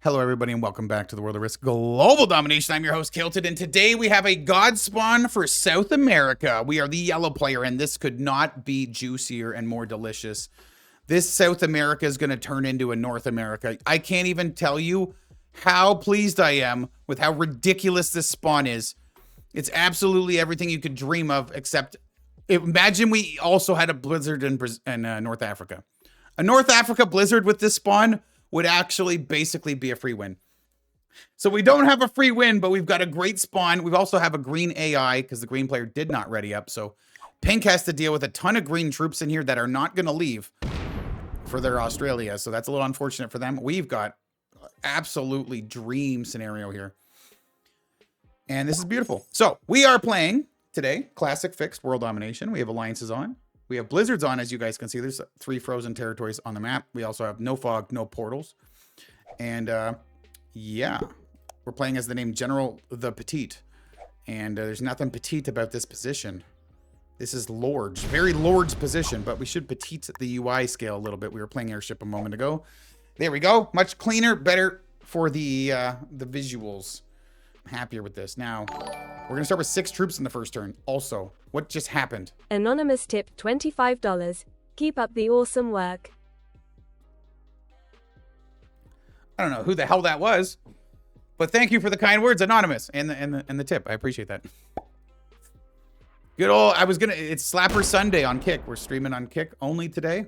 Hello, everybody, and welcome back to the World of Risk Global Domination. I'm your host, Kylted, and today we have a God Spawn for South America. We are the yellow player, and this could not be juicier and more delicious. This South America is going to turn into a North America. I can't even tell you how pleased I am with how ridiculous this spawn is. It's absolutely everything you could dream of, except imagine we also had a blizzard in North Africa. A North Africa blizzard with this spawn would actually basically be a free win. So we don't have a free win, but we've got a great spawn. We also have a green AI because the green player did not ready up. So Pink has to deal with a ton of green troops in here that are not going to leave for their Australia. So that's a little unfortunate for them. We've got absolutely dream scenario here. And this is beautiful. So we are playing today, Classic Fixed World Domination. We have alliances on. We have blizzards on, as you guys can see. There's 3 frozen territories on the map. We also have no fog, no portals. And yeah, we're playing as the name General the Petite. And there's nothing petite about this position. This is Lord's, very Lord's position, but we should petite the UI scale a little bit. We were playing Airship a moment ago. There we go. Much cleaner, better for the visuals. I'm happier with this. Now, we're going to start with 6 troops in the first turn. Also, what just happened? Anonymous tip $25. Keep up the awesome work. I don't know who the hell that was, but thank you for the kind words, Anonymous, and the tip. I appreciate that. Good old, it's Slapper Sunday on Kick. We're streaming on Kick only today,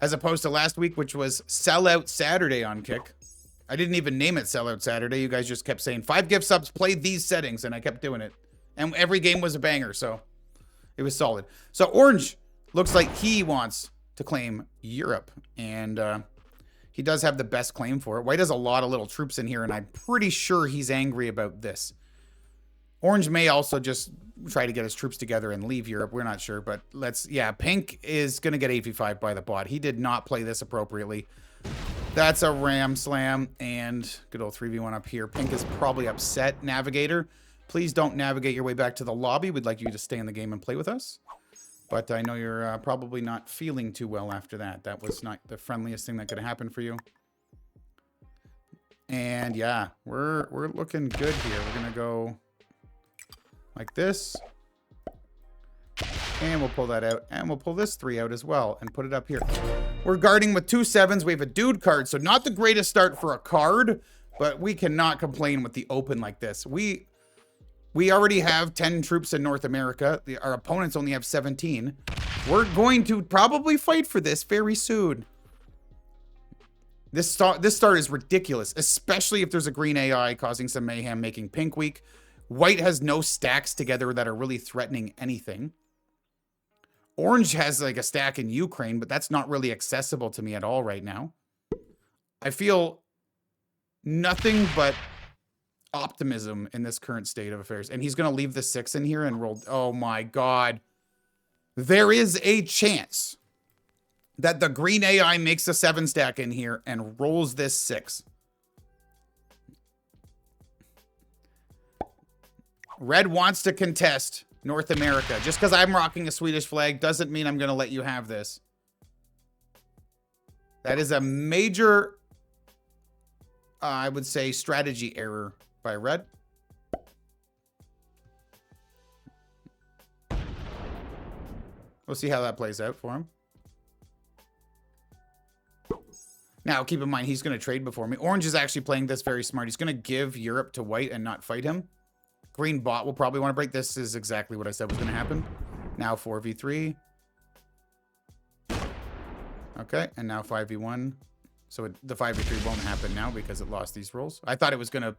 as opposed to last week, which was Sellout Saturday on Kick. I didn't even name it Sellout Saturday. You guys just kept saying 5 gift subs, play these settings, and I kept doing it. And every game was a banger, so it was solid. So Orange looks like he wants to claim Europe, and he does have the best claim for it. White has a lot of little troops in here, and I'm pretty sure he's angry about this. Orange may also just try to get his troops together and leave Europe. We're not sure, but yeah, Pink is going to get AV5 by the bot. He did not play this appropriately. That's a ram slam, and good old 3v1 up here. Pink is probably upset. Navigator, please don't navigate your way back to the lobby. We'd like you to stay in the game and play with us. But I know you're probably not feeling too well after that. That was not the friendliest thing that could happen for you. And yeah, we're looking good here. We're going to go like this. And we'll pull that out. And we'll pull this 3 out as well and put it up here. We're guarding with 2 7s. We have a dude card. So not the greatest start for a card, but we cannot complain with the open like this. We already have 10 troops in North America. Our opponents only have 17. We're going to probably fight for this very soon. This start is ridiculous, especially if there's a green AI causing some mayhem, making Pink weak. White has no stacks together that are really threatening anything. Orange has like a stack in Ukraine, but that's not really accessible to me at all right now. I feel nothing but optimism in this current state of affairs. And he's going to leave the 6 in here and roll. Oh my God. There is a chance that the green AI makes a 7 stack in here and rolls this 6. Red wants to contest North America. Just because I'm rocking a Swedish flag doesn't mean I'm going to let you have this. That is a major, I would say, strategy error by Red. We'll see how that plays out for him. Now, keep in mind, he's going to trade before me. Orange is actually playing this very smart. He's going to give Europe to White and not fight him. Green bot will probably want to break. This is exactly what I said was going to happen. Now 4v3. Okay, and now 5v1. So the 5v3 won't happen now because it lost these rolls. I thought it was going to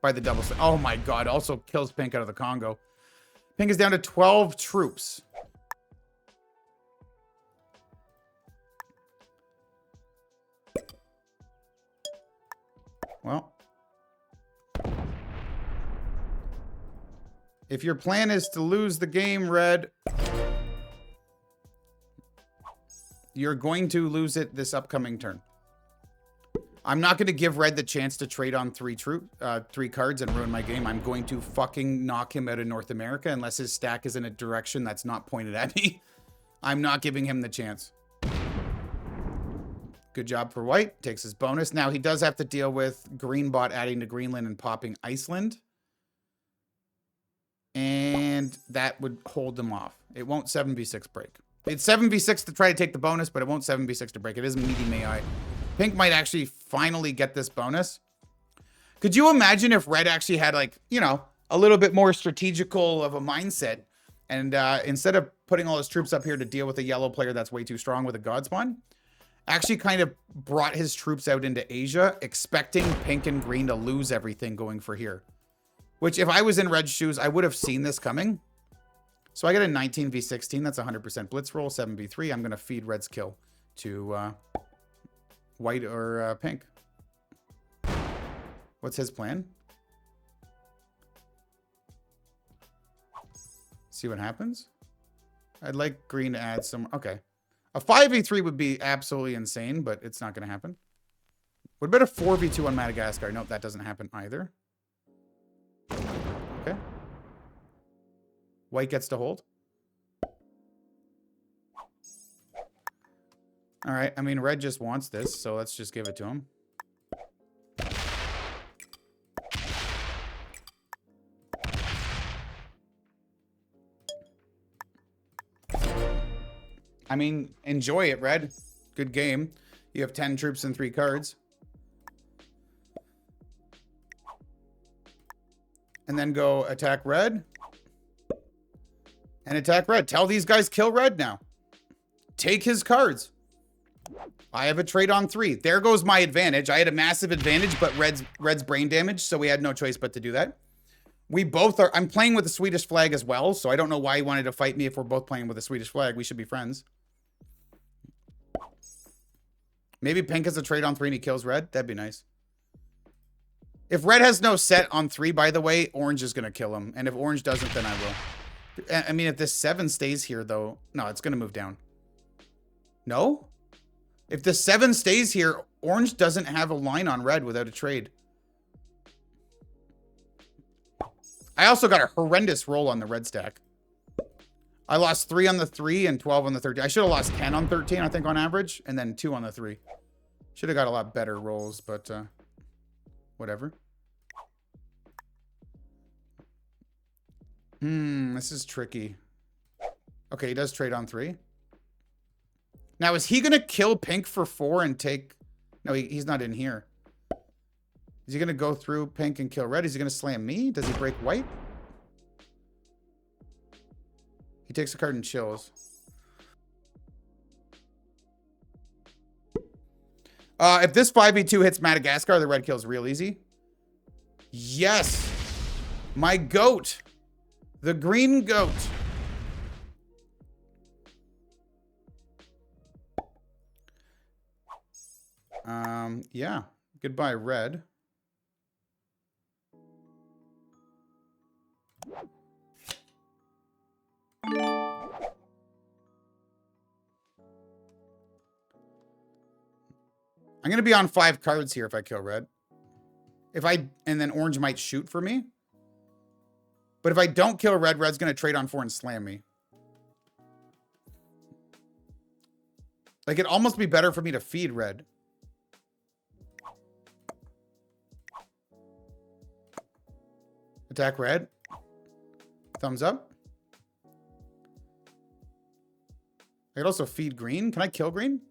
by the double. Oh my God, also kills Pink out of the Congo. Pink is down to 12 troops. Well, if your plan is to lose the game, Red, you're going to lose it this upcoming turn. I'm not going to give Red the chance to trade on 3 cards and ruin my game. I'm going to fucking knock him out of North America unless his stack is in a direction that's not pointed at me. I'm not giving him the chance. Good job for white. Takes his bonus. Now he does have to deal with green bot adding to Greenland and popping Iceland. And that would hold them off. It won't 7v6 break. It's 7v6 to try to take the bonus, but it won't 7v6 to break. It is medium AI. Pink might actually finally get this bonus. Could you imagine if red actually had, like, you know, a little bit more strategical of a mindset, and instead of putting all his troops up here to deal with a yellow player that's way too strong with a god spawn, actually kind of brought his troops out into Asia, expecting pink and green to lose everything going for here. Which, if I was in red's shoes, I would have seen this coming. So I get a 19v16. That's 100% blitz roll, 7v3. I'm going to feed red's kill to white or pink. What's his plan? See what happens. I'd like green to add some. Okay. A 5v3 would be absolutely insane, but it's not going to happen. What about a 4v2 on Madagascar? Nope, that doesn't happen either. Okay. White gets to hold. All right. I mean, red just wants this, so let's just give it to him. I mean, enjoy it, red. Good game. You have 10 troops and 3 cards. And then go attack red. And attack red. Tell these guys kill red now. Take his cards. I have a trade on 3. There goes my advantage. I had a massive advantage, but red's brain damage, so we had no choice but to do that. We both are... I'm playing with the Swedish flag as well, so I don't know why he wanted to fight me if we're both playing with a Swedish flag. We should be friends. Maybe pink has a trade on 3 and he kills red. That'd be nice. If red has no set on 3, by the way, orange is going to kill him. And if orange doesn't, then I will. I mean, if this 7 stays here, though... No, it's going to move down. No? If the 7 stays here, orange doesn't have a line on red without a trade. I also got a horrendous roll on the red stack. I lost 3 on the 3 and 12 on the 13. I should have lost 10 on 13, I think, on average. And then 2 on the 3. Should have got a lot better rolls, but whatever. This is tricky. Okay, he does trade on 3. Now, is he going to kill pink for 4 and take... No, he's not in here. Is he going to go through pink and kill red? Is he going to slam me? Does he break white? He takes a card and chills. If this 5v2 hits Madagascar, the red kills real easy. Yes. My goat. The green goat. Yeah. Goodbye, red. I'm going to be on 5 cards here if I kill red. And then orange might shoot for me. But if I don't kill red, red's going to trade on 4 and slam me. Like, it'd almost be better for me to feed red. Attack red. Thumbs up. I could also feed green. Can I kill green?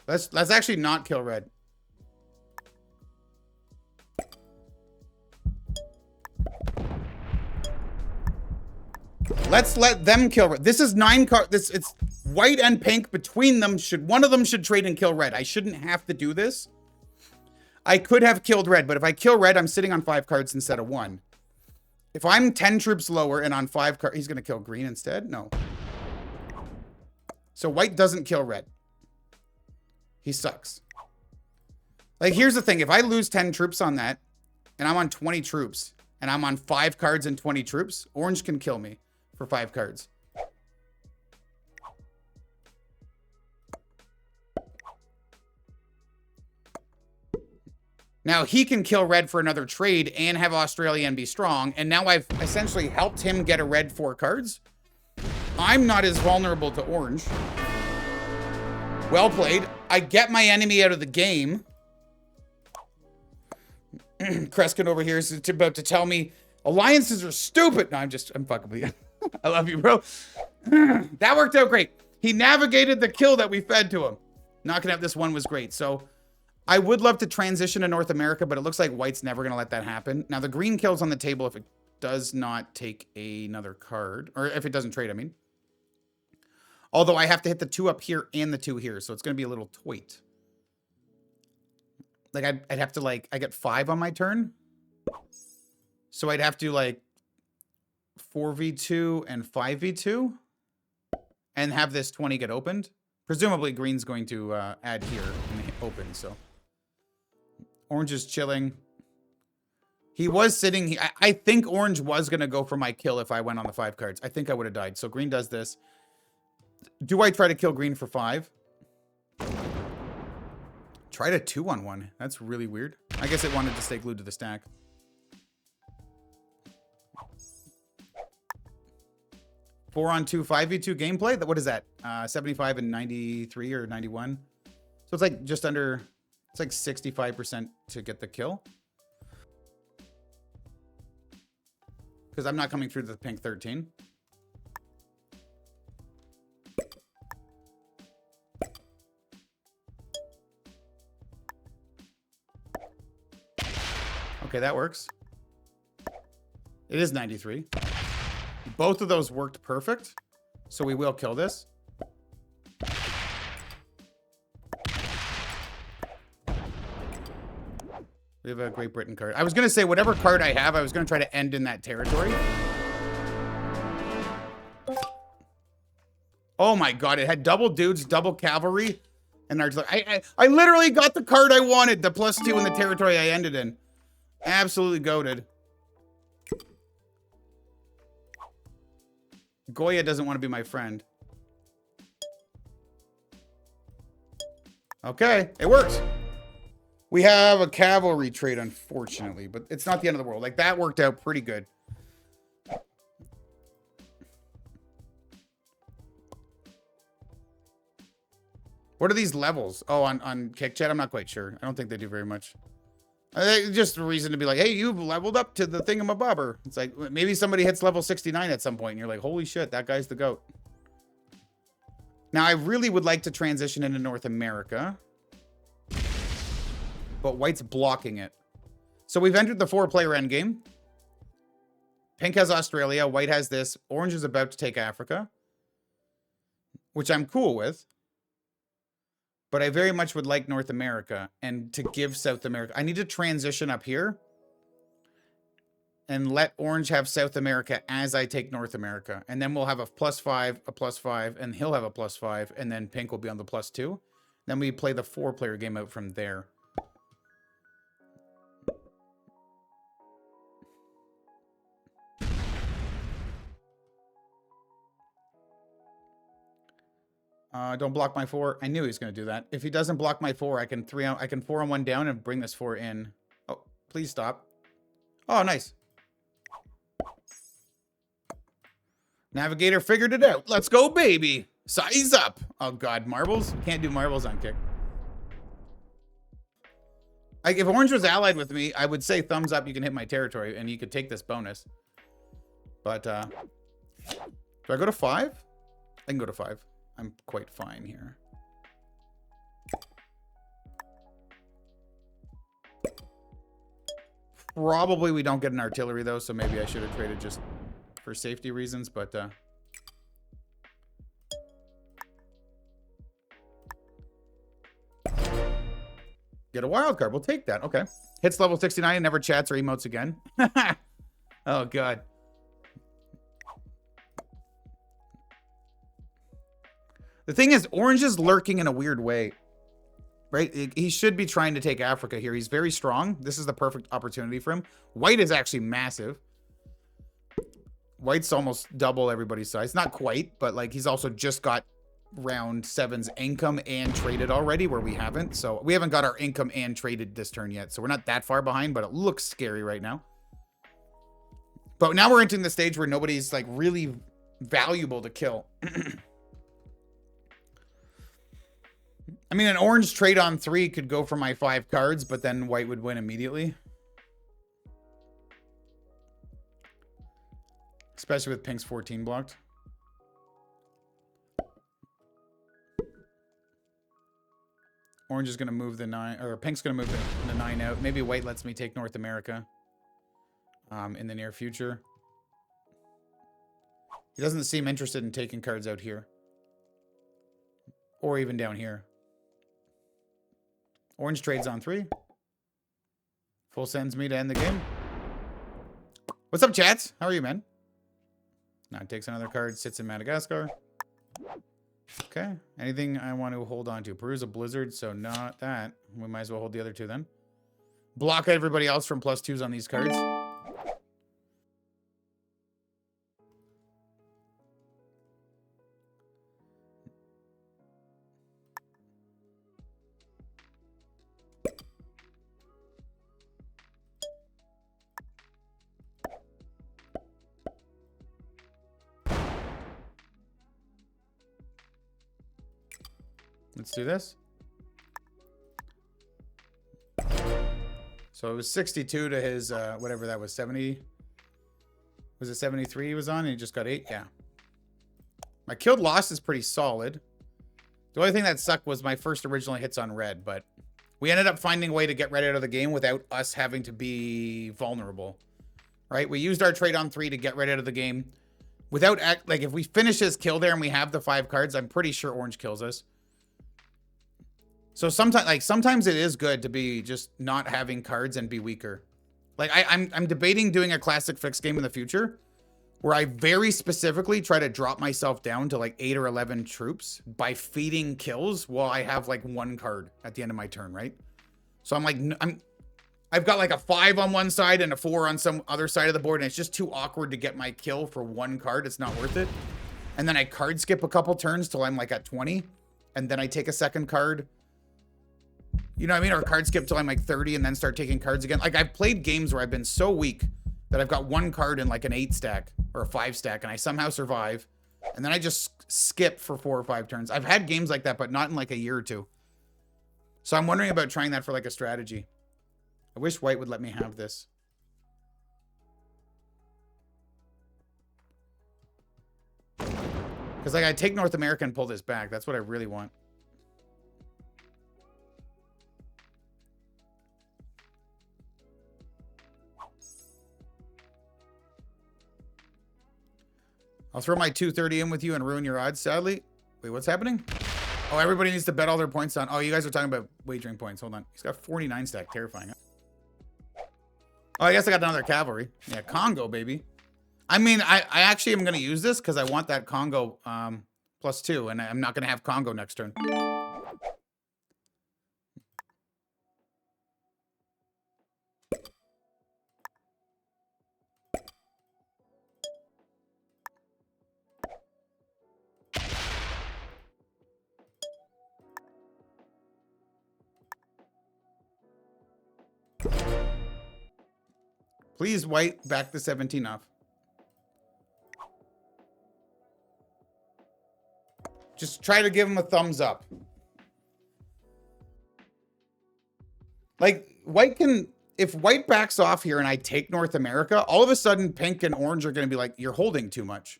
Let's actually not kill red. Let's let them kill red. This is 9 cards. It's white and pink. Between them, one of them should trade and kill red. I shouldn't have to do this. I could have killed red, but if I kill red, I'm sitting on 5 cards instead of 1. If I'm 10 troops lower and on 5 cards, he's going to kill green instead? No. So white doesn't kill red. He sucks. Like, here's the thing. If I lose 10 troops on that, and I'm on 20 troops, and I'm on 5 cards and 20 troops, orange can kill me for 5 cards. Now he can kill red for another trade and have Australia and be strong. And now I've essentially helped him get a red 4 cards. I'm not as vulnerable to orange. Well played. I get my enemy out of the game. Kreskin over here is about to tell me alliances are stupid. No, I'm fucking with you. I love you, bro. That worked out great. He navigated the kill that we fed to him. Knocking out this one was great. So I would love to transition to North America, but it looks like white's never going to let that happen. Now the green kill's on the table if it does not take another card, or if it doesn't trade, I mean. Although I have to hit the 2 up here and the 2 here, so it's going to be a little toit. Like I'd have to like, I get 5 on my turn. So I'd have to like 4v2 and 5v2 and have this 20 get opened. Presumably green's going to add here and open, so. Orange is chilling. He was sitting, I think orange was going to go for my kill if I went on the 5 cards. I think I would have died. So green does this. Do I try to kill green for 5? Tried a 2-on-1. That's really weird. I guess it wanted to stay glued to the stack. Four on 2, 5v2 gameplay. What is that? 75 and 93 or 91. So it's like just under, it's like 65% to get the kill. Because I'm not coming through the pink 13. Okay, that works. It is 93. Both of those worked perfect. So we will kill this. We have a Great Britain card. I was going to say whatever card I have, I was going to try to end in that territory. Oh my god, it had double dudes, double cavalry, and artillery. I literally got the card I wanted, the +2 in the territory I ended in. Absolutely goated. Goya doesn't want to be my friend. Okay, it works. We have a cavalry trade, unfortunately, but it's not the end of the world. Like, that worked out pretty good. What are these levels? Oh, on Kick Chat? I'm not quite sure. I don't think they do very much. Just a reason to be like, hey, you've leveled up to the thingamabobber. It's like, maybe somebody hits level 69 at some point, and you're like, holy shit, that guy's the GOAT. Now, I really would like to transition into North America. But white's blocking it. So we've entered the 4-player endgame. Pink has Australia. White has this. Orange is about to take Africa. Which I'm cool with. But I very much would like North America and to give South America. I need to transition up here and let orange have South America as I take North America. And then we'll have a +5, a +5, and he'll have a +5, and then pink will be on the +2. Then we play the 4-player game out from there. Don't block my 4. I knew he was going to do that. If he doesn't block my 4, I can 4-on-1 down and bring this 4 in. Oh, please stop. Oh, nice. Navigator figured it out. Let's go, baby. Size up. Oh, God. Marbles? Can't do marbles on Kick. Like, if orange was allied with me, I would say thumbs up. You can hit my territory, and you could take this bonus. But, do I go to 5? I can go to 5. I'm quite fine here. Probably we don't get an artillery, though, so maybe I should have traded just for safety reasons, but... Get a wild card. We'll take that. Okay. Hits level 69 and never chats or emotes again. Oh, God. The thing is, orange is lurking in a weird way, right? He should be trying to take Africa here. He's very strong. This is the perfect opportunity for him. White is actually massive. White's almost double everybody's size. Not quite, but like he's also just got round 7's income and traded already, where we haven't. So we haven't got our income and traded this turn yet. So we're not that far behind, but it looks scary right now. But now we're entering the stage where nobody's like really valuable to kill. I mean, an orange trade on 3 could go for my 5 cards, but then white would win immediately. Especially with pink's 14 blocked. Orange is going to move the 9, or pink's going to move the 9 out. Maybe white lets me take North America in the near future. He doesn't seem interested in taking cards out here. Or even down here. Orange trades on 3. Full sends me to end the game. What's up, chats? How are you, man? Now it takes another card, sits in Madagascar. Okay. Anything I want to hold on to? Peru's a blizzard, so not that. We might as well hold the other 2 then. Block everybody else from +2s on these cards. Let's do this. So it was 62 to his, whatever that was, 70. Was it 73 he was on and he just got 8? Yeah. My killed loss is pretty solid. The only thing that sucked was my first original hits on red, but we ended up finding a way to get red out of the game without us having to be vulnerable. Right? We used our trade on 3 to get red out of the game. Without, like, if we finish his kill there and we have the 5 cards, I'm pretty sure orange kills us. So sometimes it is good to be just not having cards and be weaker. Like I'm debating doing a classic fixed game in the future where I very specifically try to drop myself down to like 8 or 11 troops by feeding kills while I have like 1 card at the end of my turn, right? So I've got like a 5 on one side and a 4 on some other side of the board, and it's just too awkward to get my kill for 1 card. It's not worth it. And then I card skip a couple turns till I'm like at 20, and then I take a second card. You know what I mean? Or card skip till I'm like 30 and then start taking cards again. Like I've played games where I've been so weak that I've got 1 card in like an 8 stack or a 5 stack and I somehow survive. And then I just skip for 4 or 5 turns. I've had games like that, but not in like a year or 2. So I'm wondering about trying that for like a strategy. I wish white would let me have this. Because like I take North America and pull this back. That's what I really want. I'll throw my 230 in with you and ruin your odds, sadly. Wait, what's happening? Oh, everybody needs to bet all their points on. Oh, you guys are talking about wagering points. Hold on. He's got 49 stack. Terrifying. Oh, I guess I got another cavalry. Yeah, Congo, baby. I mean, I actually am going to use this because I want that Congo +2, and I'm not going to have Congo next turn. Please, white, back the 17 off. Just try to give him a thumbs up. Like, white can... If white backs off here and I take North America, all of a sudden pink and orange are going to be like, you're holding too much.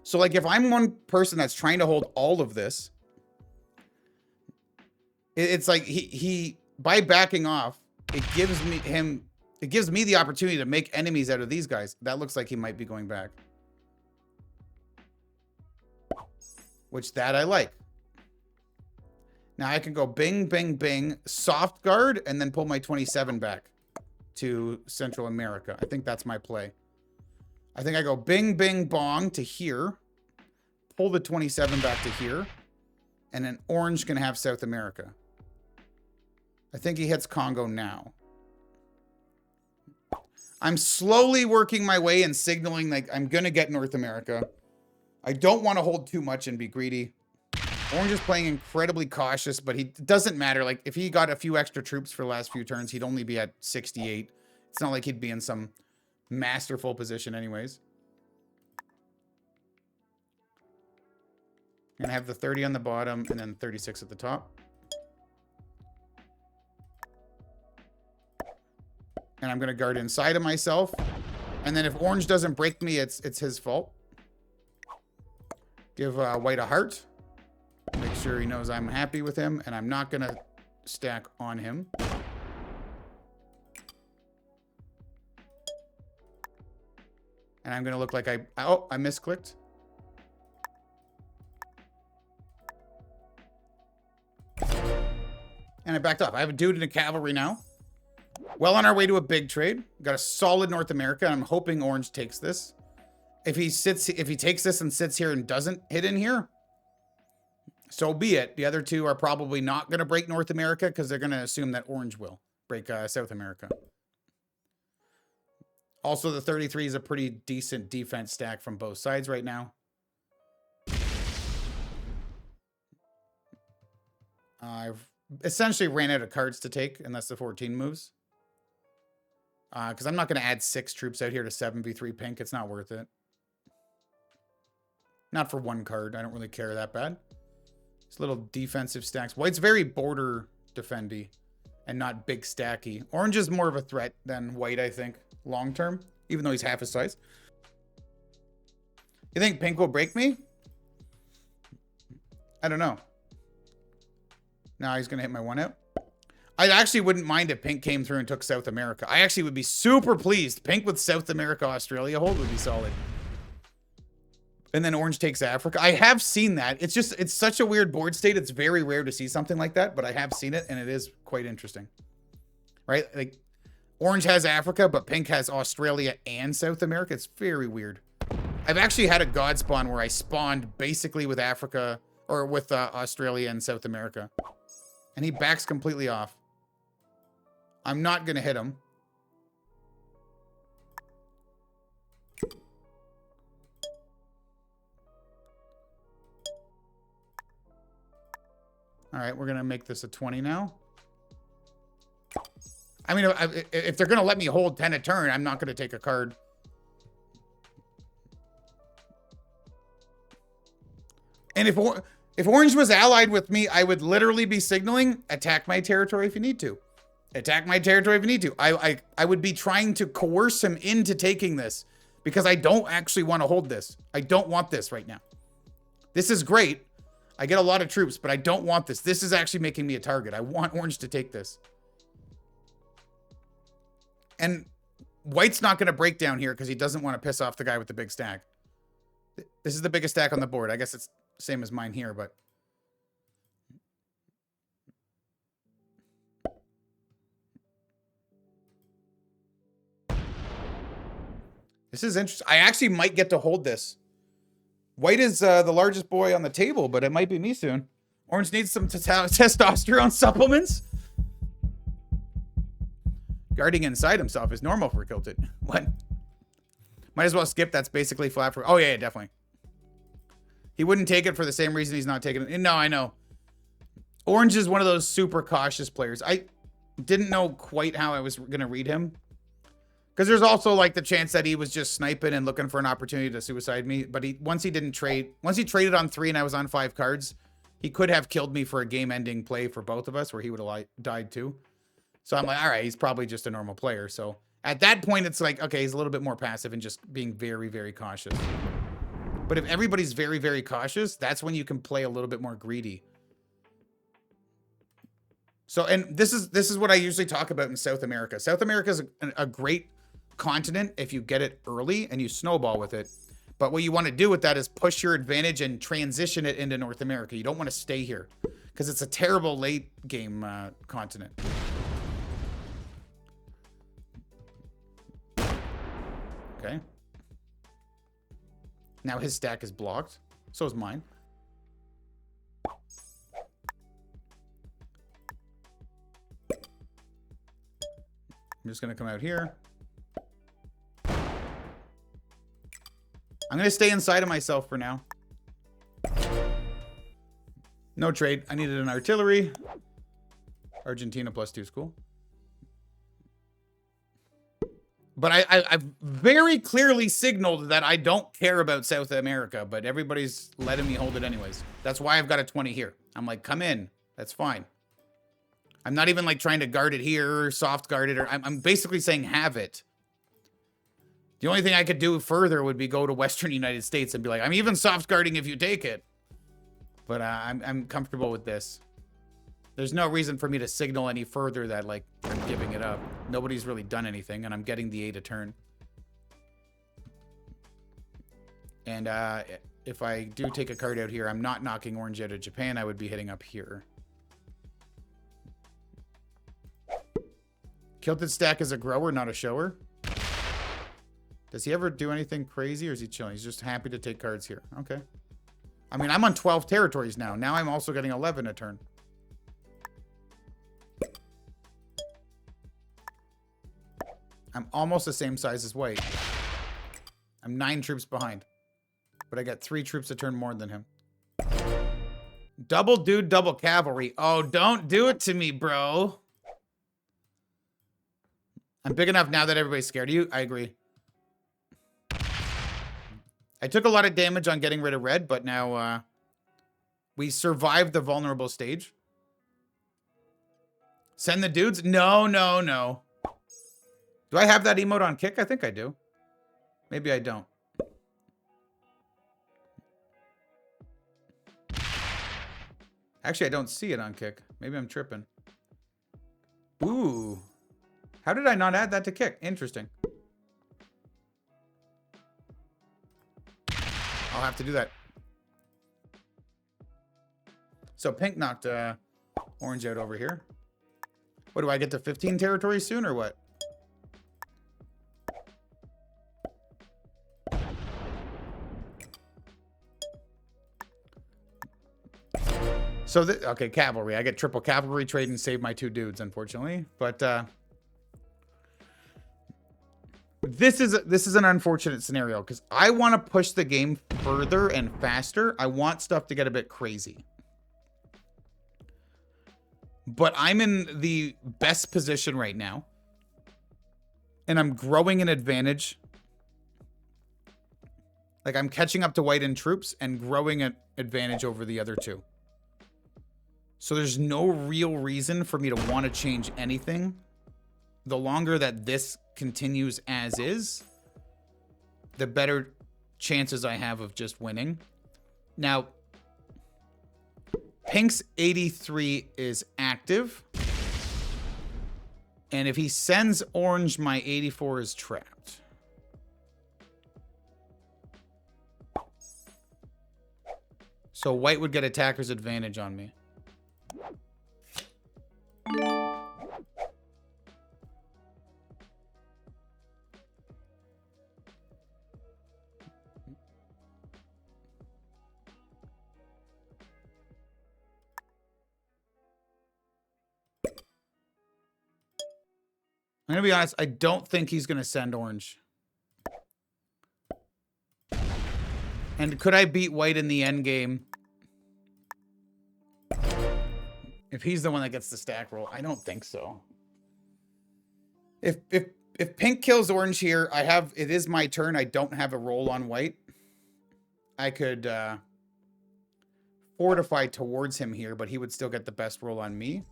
So, like, if I'm one person that's trying to hold all of this, it's like he by backing off, it gives me the opportunity to make enemies out of these guys. That looks like he might be going back. Which that I like. Now I can go bing, bing, bing, soft guard, and then pull my 27 back to Central America. I think that's my play. I think I go bing, bing, bong to here, pull the 27 back to here, and then orange can have South America. I think he hits Congo now. I'm slowly working my way and signaling like I'm going to get North America. I don't want to hold too much and be greedy. Orange is playing incredibly cautious, but it doesn't matter. Like, if he got a few extra troops for the last few turns, he'd only be at 68. It's not like he'd be in some masterful position anyways. And I have the 30 on the bottom and then 36 at the top. And I'm going to guard inside of myself. And then if orange doesn't break me, it's his fault. Give white a heart. Make sure he knows I'm happy with him. And I'm not going to stack on him. And I'm going to look like I misclicked. And I backed off. I have a dude in a cavalry now. Well on our way to a big trade. Got a solid North America. I'm hoping orange takes this. If he takes this and sits here and doesn't hit in here, so be it. The other two are probably not going to break North America because they're going to assume that orange will break South America. Also, the 33 is a pretty decent defense stack from both sides right now. I've essentially ran out of cards to take unless the 14 moves. Because I'm not going to add 6 troops out here to 7v3 pink. It's not worth it. Not for one card. I don't really care that bad. It's little defensive stacks. White's very border defendy and not big stacky. Orange is more of a threat than white, I think, long term, even though he's half his size. You think pink will break me? I don't know. Now he's going to hit my 1 out. I actually wouldn't mind if pink came through and took South America. I actually would be super pleased. Pink with South America, Australia hold would be solid. And then orange takes Africa. I have seen that. It's such a weird board state. It's very rare to see something like that, but I have seen it and it is quite interesting. Right? Like orange has Africa, but pink has Australia and South America. It's very weird. I've actually had a god spawn where I spawned basically with Africa or with Australia and South America. And he backs completely off. I'm not going to hit him. All right, we're going to make this a 20 now. I mean, if they're going to let me hold 10 a turn, I'm not going to take a card. And if orange was allied with me, I would literally be signaling, attack my territory if you need to. Attack my territory if you need to. I would be trying to coerce him into taking this because I don't actually want to hold this. I don't want this right now. This is great. I get a lot of troops, but I don't want this. This is actually making me a target. I want orange to take this. And white's not going to break down here because he doesn't want to piss off the guy with the big stack. This is the biggest stack on the board. I guess it's same as mine here, but this is interesting. I actually might get to hold this. White is the largest boy on the table, but it might be me soon. Orange needs some testosterone supplements. Guarding inside himself is normal for Kylted. What? Might as well skip. That's basically flat for... Oh, yeah, definitely. He wouldn't take it for the same reason he's not taking it. No, I know. Orange is one of those super cautious players. I didn't know quite how I was going to read him. Because there's also like the chance that he was just sniping and looking for an opportunity to suicide me. But once he traded on 3 and I was on 5 cards, he could have killed me for a game-ending play for both of us where he would have died too. So I'm like, all right, he's probably just a normal player. So at that point, it's like, okay, he's a little bit more passive and just being very, very cautious. But if everybody's very, very cautious, that's when you can play a little bit more greedy. So, and this is what I usually talk about in South America. South America is a great continent if you get it early and you snowball with it. But what you want to do with that is push your advantage and transition it into North America. You don't want to stay here because it's a terrible late game continent. Okay. Now his stack is blocked. So is mine. I'm just going to come out here. I'm going to stay inside of myself for now. No trade. I needed an artillery. Argentina +2 is cool. But I've very clearly signaled that I don't care about South America, but everybody's letting me hold it anyways. That's why I've got a 20 here. I'm like, come in. That's fine. I'm not even like trying to guard it here or soft guard it. Or I'm basically saying have it. The only thing I could do further would be go to Western United States and be like, I'm even soft guarding if you take it. But I'm comfortable with this. There's no reason for me to signal any further that, like, I'm giving it up. Nobody's really done anything, and I'm getting the 8 a turn. And if I do take a card out here, I'm not knocking orange out of Japan. I would be hitting up here. Kylted stack is a grower, not a shower. Does he ever do anything crazy, or is he chilling? He's just happy to take cards here. Okay. I mean, I'm on 12 territories now. Now I'm also getting 11 a turn. I'm almost the same size as white. I'm 9 troops behind. But I got 3 troops a turn more than him. Double dude, double cavalry. Oh, don't do it to me, bro. I'm big enough now that everybody's scared of you. I agree. I took a lot of damage on getting rid of red, but now we survived the vulnerable stage. Send the dudes? No, no, no. Do I have that emote on kick? I think I do. Maybe I don't. Actually, I don't see it on kick. Maybe I'm tripping. Ooh. How did I not add that to kick? Interesting. I'll have to do that. So pink knocked orange out over here. What, do I get to 15 territories soon or what? So, okay, cavalry. I get triple cavalry trade and save my 2 dudes, unfortunately. But this is an unfortunate scenario because I want to push the game further and faster. I want stuff to get a bit crazy. But I'm in the best position right now. And I'm growing an advantage. Like, I'm catching up to white in troops and growing an advantage over the other 2. So there's no real reason for me to want to change anything. The longer that this continues as is, the better chances I have of just winning. Now, pink's 83 is active. And if he sends orange, my 84 is trapped. So white would get attacker's advantage on me. I'm gonna be honest, I don't think he's gonna send orange. And could I beat white in the end game? If he's the one that gets the stack roll, I don't think so. If pink kills orange here, it is my turn. I don't have a roll on white. I could fortify towards him here, but he would still get the best roll on me.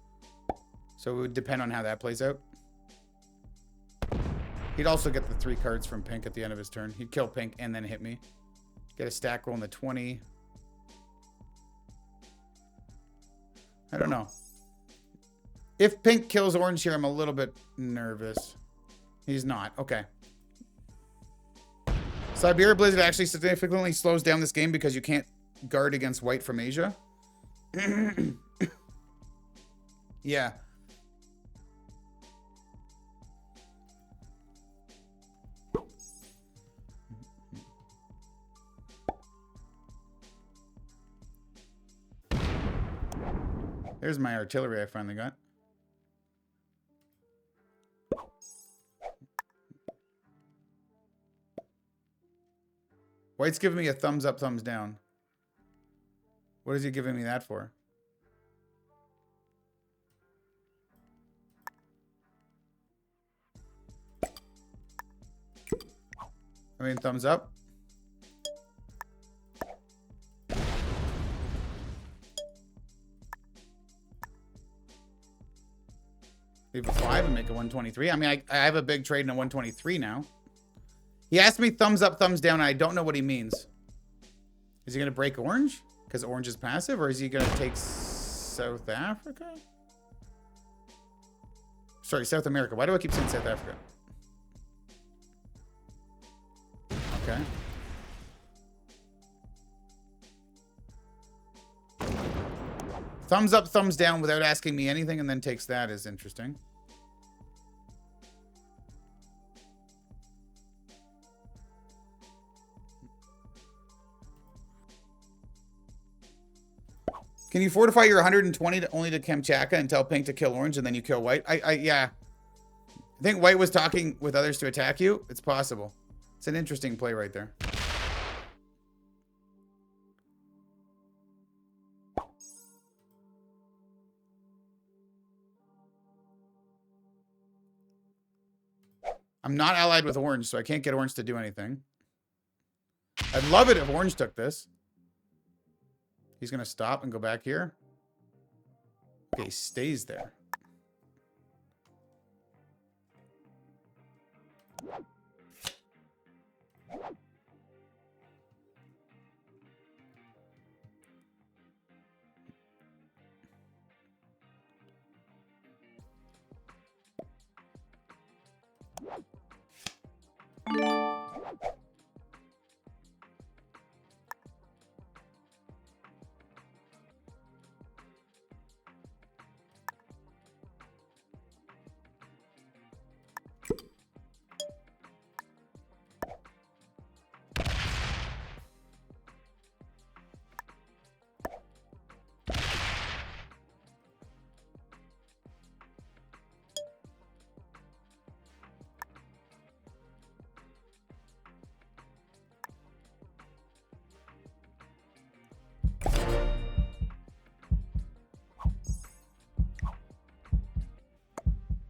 So it would depend on how that plays out. He'd also get the 3 cards from pink at the end of his turn. He'd kill pink and then hit me. Get a stack roll in the 20. I don't know. If pink kills orange here, I'm a little bit nervous. He's not. Okay. Siberia Blizzard actually significantly slows down this game because you can't guard against white from Asia. Yeah. There's my artillery I finally got. White's giving me a thumbs up, thumbs down. What is he giving me that for? I mean, thumbs up. Leave a 5 and make a 123. I mean, I have a big trade in a 123 now. He asked me thumbs up, thumbs down, and I don't know what he means. Is he going to break orange? Because orange is passive? Or is he going to take South Africa? Sorry, South America. Why do I keep saying South Africa? Okay. Thumbs up, thumbs down without asking me anything and then takes that is interesting. Can you fortify your 120 to only to Kamchatka and tell pink to kill orange and then you kill white? Yeah. I think white was talking with others to attack you. It's possible. It's an interesting play right there. I'm not allied with orange, so I can't get orange to do anything. I'd love it if orange took this. He's going to stop and go back here. Okay, he stays there.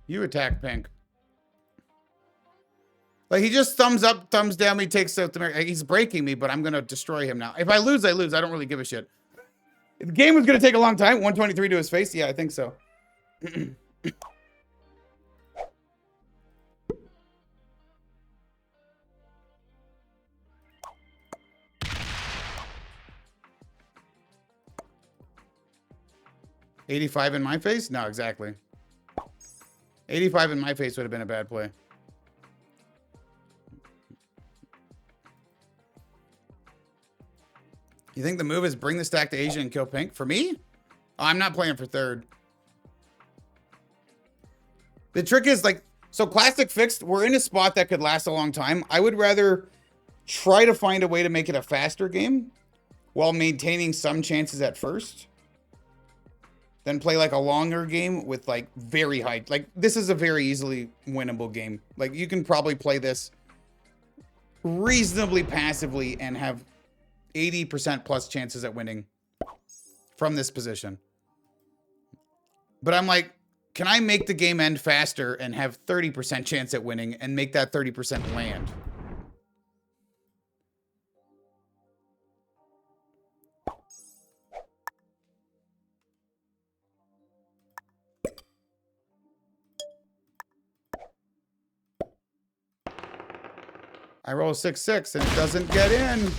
You attack pink. Like, he just thumbs up, thumbs down me, takes South America. He's breaking me, but I'm going to destroy him now. If I lose, I lose. I don't really give a shit. The game was going to take a long time. 123 to his face? Yeah, I think so. $85 in my face? No, exactly. 85 in my face would have been a bad play. You think the move is bring the stack to Asia and kill pink? For me? Oh, I'm not playing for third. The trick is, like, so classic fixed, we're in a spot that could last a long time. I would rather try to find a way to make it a faster game while maintaining some chances at first. Then play like a longer game with like very high, like this is a very easily winnable game. Like you can probably play this reasonably passively and have 80% plus chances at winning from this position. But I'm like, can I make the game end faster and have 30% chance at winning and make that 30% land? I roll 6-6 and it doesn't get in.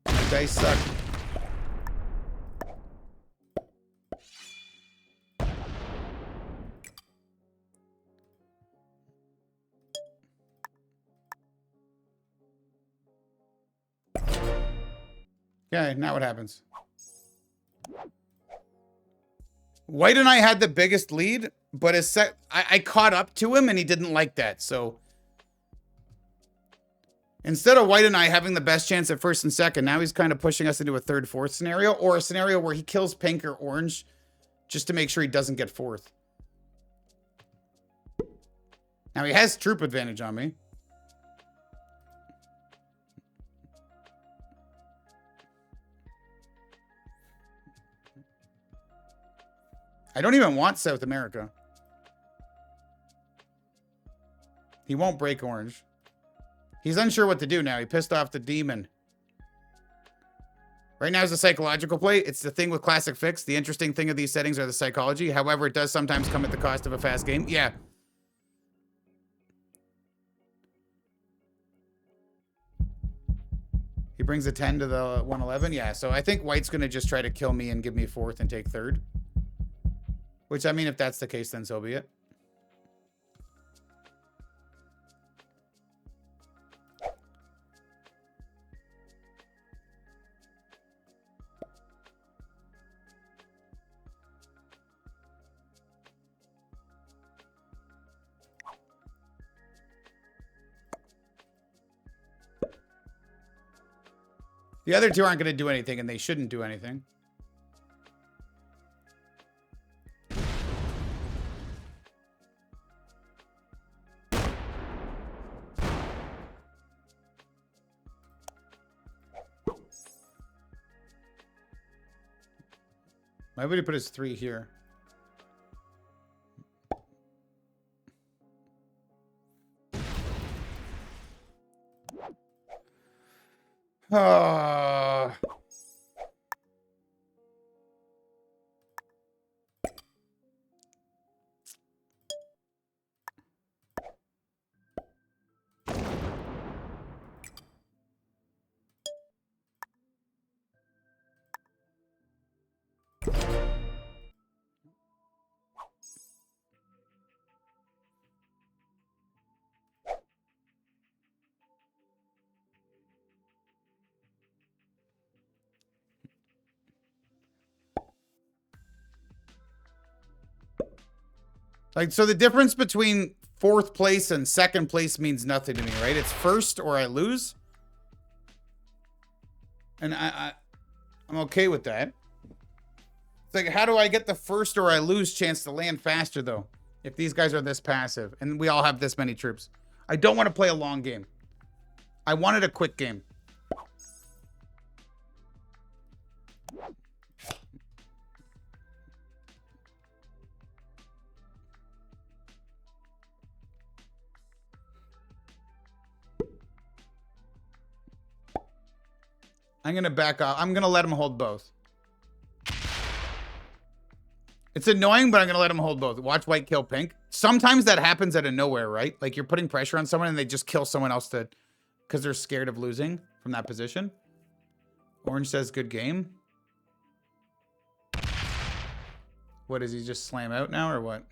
My dice suck. Okay, now what happens? White and I had the biggest lead, but I caught up to him and he didn't like that, so instead of White and I having the best chance at first and second, now he's kind of pushing us into a third, fourth scenario, or a scenario where he kills pink or orange just to make sure he doesn't get fourth. Now he has troop advantage on me. I don't even want South America. He won't break orange. He's unsure what to do now. He pissed off the demon. Right now is a psychological play. It's the thing with classic fix. The interesting thing of these settings are the psychology. However, it does sometimes come at the cost of a fast game. Yeah. He brings a 10 to the 111. Yeah, so I think white's going to just try to kill me and give me fourth and take third. Which, I mean, if that's the case, then so be it. The other two aren't going to do anything, and they shouldn't do anything. Why would he put his 3 here? Oh. Like, so the difference between 4th place and 2nd place means nothing to me, right? It's first or I lose. And I'm okay with that. It's like, how do I get the first or I lose chance to land faster, though? If these guys are this passive and we all have this many troops. I don't want to play a long game. I wanted a quick game. I'm going to back off. I'm going to let him hold both. It's annoying, but I'm going to let him hold both. Watch white kill pink. Sometimes that happens out of nowhere, right? Like you're putting pressure on someone and they just kill someone else because they're scared of losing from that position. Orange says good game. What, does he just slam out now or what?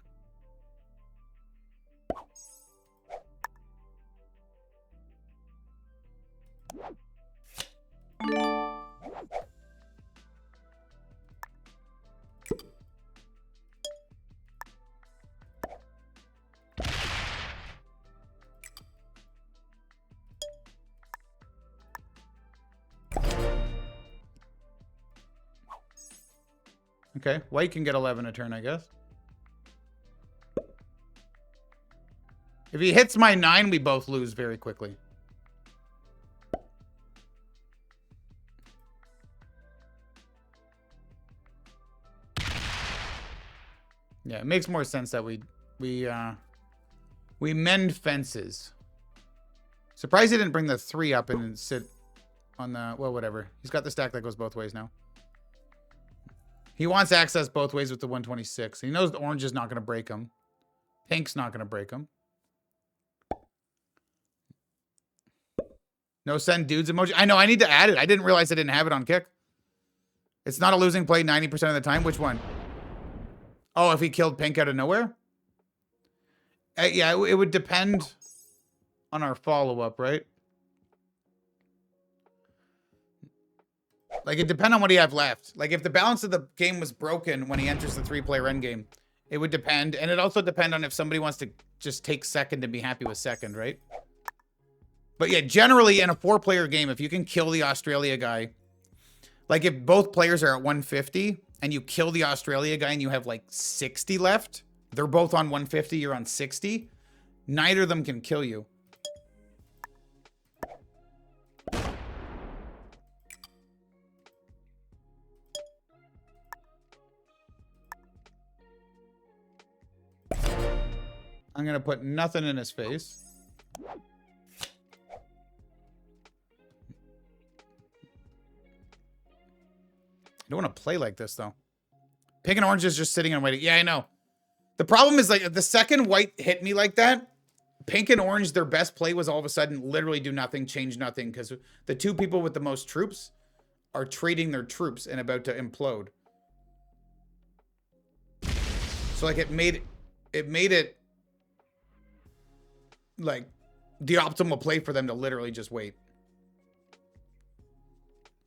Okay, white can get 11 a turn, I guess. If he hits my 9, we both lose very quickly. Yeah, it makes more sense that we mend fences. Surprised he didn't bring the 3 up and sit on the, well, whatever. He's got the stack that goes both ways now. He wants access both ways with the 126. He knows the orange is not going to break him. Pink's not going to break him. No send dudes emoji. I know, I need to add it. I didn't realize I didn't have it on kick. It's not a losing play 90% of the time. Which one? Oh, if he killed pink out of nowhere? Yeah, it would depend on our follow-up, right? Like, it depends on what he have left. Like, if the balance of the game was broken when he enters the 3-player endgame, it would depend. And it also depend on if somebody wants to just take second and be happy with second, right? But yeah, generally in a 4-player game, if you can kill the Australia guy, like if both players are at 150 and you kill the Australia guy and you have like 60 left, they're both on 150, you're on 60, neither of them can kill you. I'm going to put nothing in his face. don't want to play like this, though. Pink and orange is just sitting and waiting. Yeah, I know. The problem is, like, the second white hit me like that, pink and orange, their best play was all of a sudden literally do nothing, change nothing, because the two people with the most troops are trading their troops and about to implode. So, like, it made it, like, the optimal play for them to literally just wait.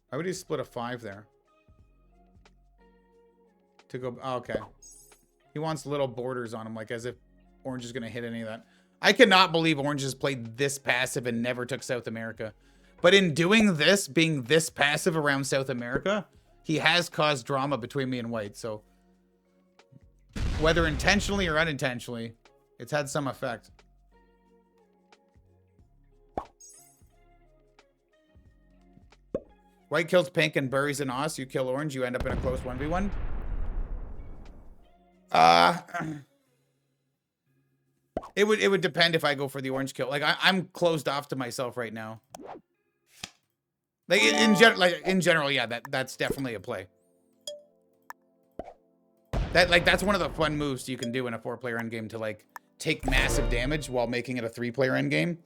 Why would he split a 5 there? To go, oh, okay. He wants little borders on him, like as if orange is going to hit any of that. I cannot believe orange has played this passive and never took South America. But in doing this, being this passive around South America, he has caused drama between me and white. So whether intentionally or unintentionally, it's had some effect. White kills pink and buries an os. You kill orange, you end up in a close 1v1. It would depend if I go for the orange kill. Like I'm closed off to myself right now. Like in general, yeah, that's definitely a play. That's one of the fun moves you can do in a 4-player endgame to like take massive damage while making it a 3-player endgame.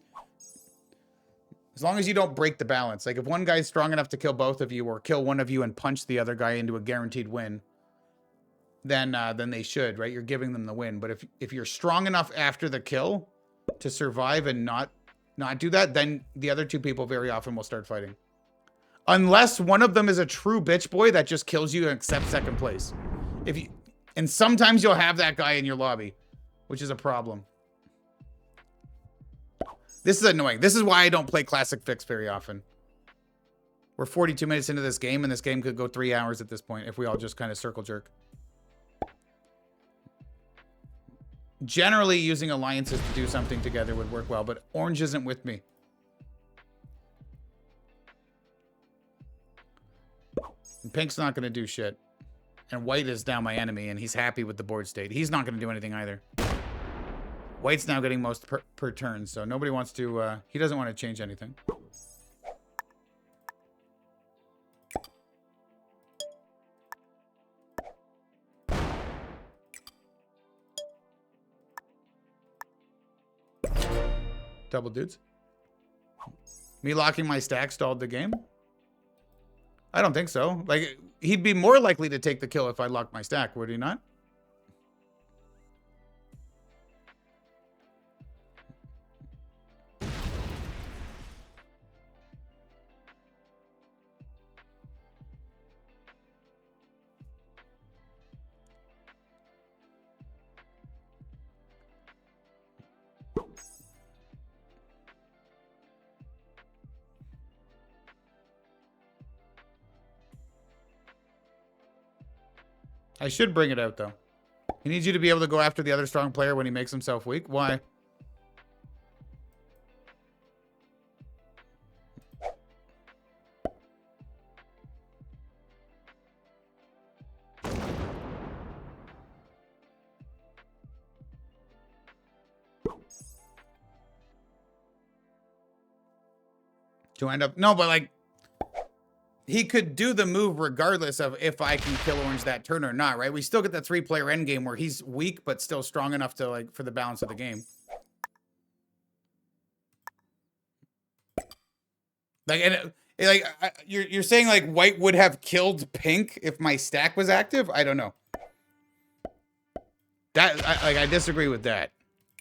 As long as you don't break the balance. Like if one guy's strong enough to kill both of you or kill one of you and punch the other guy into a guaranteed win, then they should, right? You're giving them the win. But if you're strong enough after the kill to survive and not do that, then the other two people very often will start fighting. Unless one of them is a true bitch boy that just kills you and accepts second place. And sometimes you'll have that guy in your lobby, which is a problem. This is annoying. This is why I don't play Classic Fix very often. We're 42 minutes into this game, and this game could go 3 hours at this point if we all just kind of circle jerk. Generally, using alliances to do something together would work well, but orange isn't with me. And pink's not going to do shit. And white is now my enemy, and he's happy with the board state. He's not going to do anything either. White's now getting most per turn, so nobody wants to... he doesn't want to change anything. Double dudes. Me locking my stack stalled the game? I don't think so. Like, he'd be more likely to take the kill if I locked my stack, would he not? I should bring it out, though. He needs you to be able to go after the other strong player when he makes himself weak. Why? To end up... No, but, like... He could do the move regardless of if I can kill orange that turn or not, right? We still get the 3-player endgame where he's weak but still strong enough to, like, for the balance of the game. Like, and you're saying like white would have killed pink if my stack was active? I don't know. I disagree with that.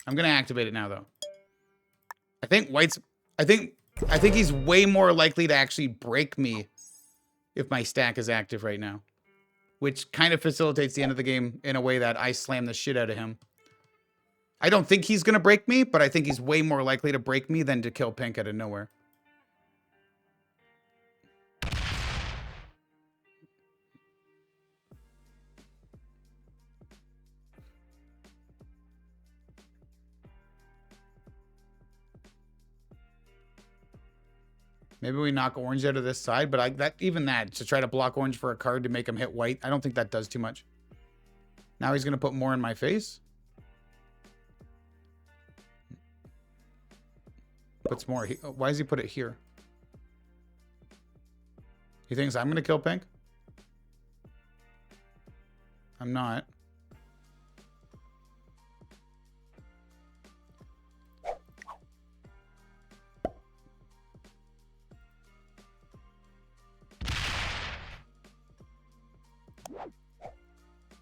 I'm gonna activate it now though. I think white's... I think he's way more likely to actually break me if my stack is active right now, which kind of facilitates the end of the game in a way that I slam the shit out of him. I don't think he's going to break me, but I think he's way more likely to break me than to kill pink out of nowhere. Maybe we knock orange out of this side, but even that, to try to block orange for a card to make him hit white, I don't think that does too much. Now he's going to put more in my face. Puts more. Why does he put it here? He thinks I'm going to kill pink? I'm not.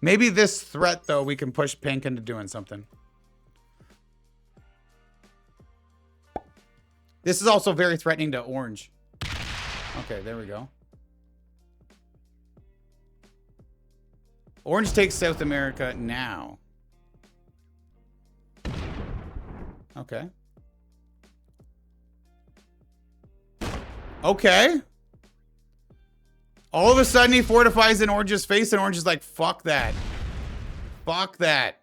Maybe this threat, though, we can push pink into doing something. This is also very threatening to orange. Okay, there we go. Orange takes South America now. Okay. Okay. All of a sudden, he fortifies in Orange's face, and Orange is like, fuck that. Fuck that.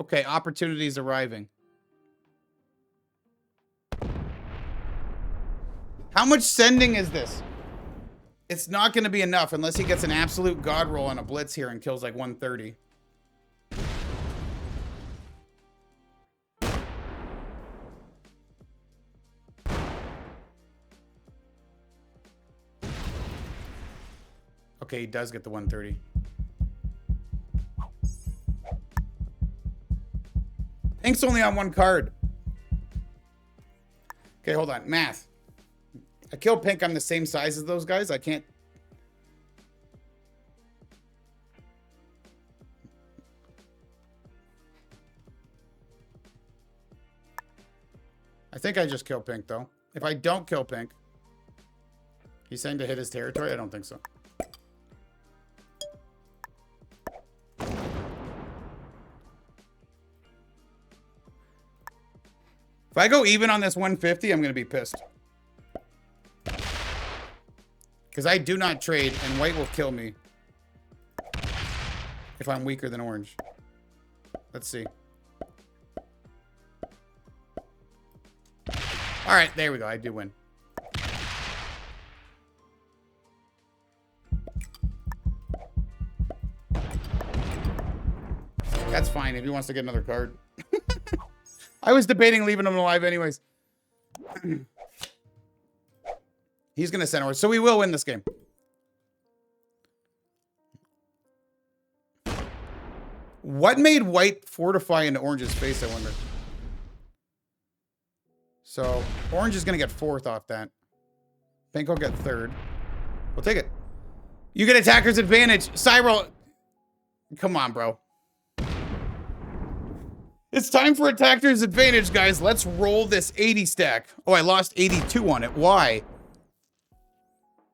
Okay, opportunity's arriving. How much sending is this? It's not going to be enough unless he gets an absolute god roll on a blitz here and kills like 130. Okay, he does get the 130. Pink's only on one card. Okay, hold on. Math. I kill pink. I'm the same size as those guys. I can't. I think I just kill pink, though. If I don't kill pink, he's saying to hit his territory? I don't think so. If I go even on this 150, I'm going to be pissed. Because I do not trade, and white will kill me if I'm weaker than orange. Let's see. All right, there we go. I do win. That's fine if he wants to get another card. I was debating leaving him alive anyways. He's going to send orange, so we will win this game. What made white fortify into orange's face, I wonder? So, orange is going to get 4th off that. Pink will get 3rd. We'll take it. You get attacker's advantage. Cyril. Come on, bro. It's time for attacker's advantage, guys. Let's roll this 80 stack. Oh, I lost 82 on it. Why?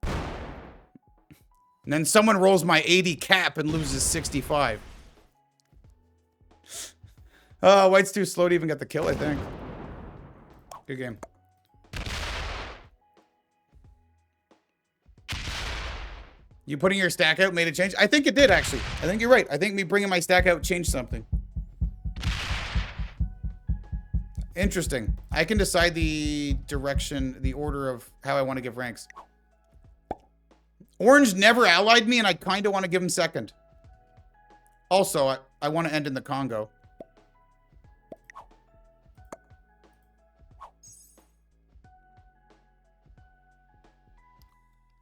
And then someone rolls my 80 cap and loses 65. White's too slow to even get the kill, I think. Good game. You putting your stack out made a change? I think it did, actually. I think you're right. I think me bringing my stack out changed something. Interesting. I can decide the direction, the order of how I want to give ranks. Orange never allied me, and I kind of want to give him 2nd. Also, I want to end in the Congo.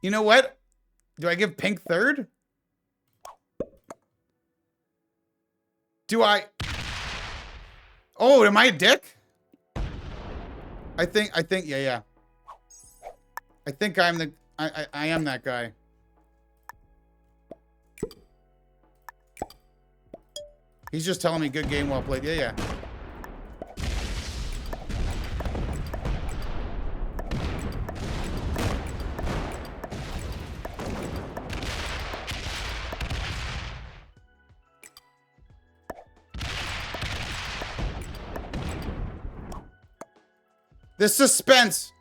You know what? Do I give pink 3rd? Do I? Oh, am I a dick? I think, yeah. I think I'm the, I am that guy. He's just telling me good game, well played. Yeah. The suspense.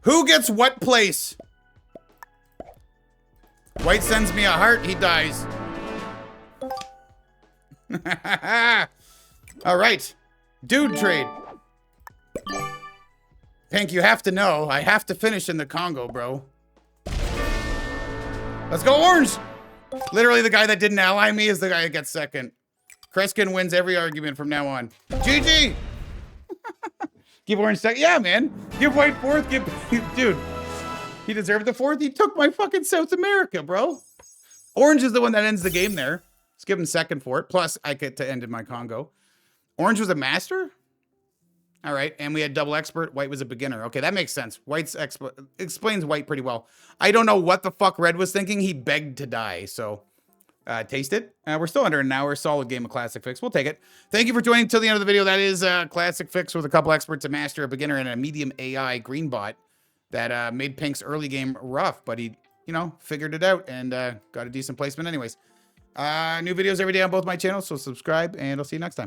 Who gets what place? White sends me a heart, he dies. All right. Dude trade. Pink, you have to know. I have to finish in the Congo, bro. Let's go orange. Literally the guy that didn't ally me is the guy that gets 2nd. Kreskin wins every argument from now on. GG. Give orange 2nd. Yeah, man. Give white 4th. Dude. He deserved the 4th. He took my fucking South America, bro. Orange is the one that ends the game there. Let's give him second for it. Plus, I get to end in my Congo. Orange was a master? All right, and we had double expert. White was a beginner. Okay, that makes sense. White's explains white pretty well. I don't know what the fuck red was thinking. He begged to die, so taste it. We're still under an hour. Solid game of Classic Fix. We'll take it. Thank you for joining till the end of the video. That is Classic Fix with a couple experts, a master, a beginner, and a medium AI green bot that made Pink's early game rough, but he, you know, figured it out and got a decent placement anyways. New videos every day on both my channels, so subscribe, and I'll see you next time.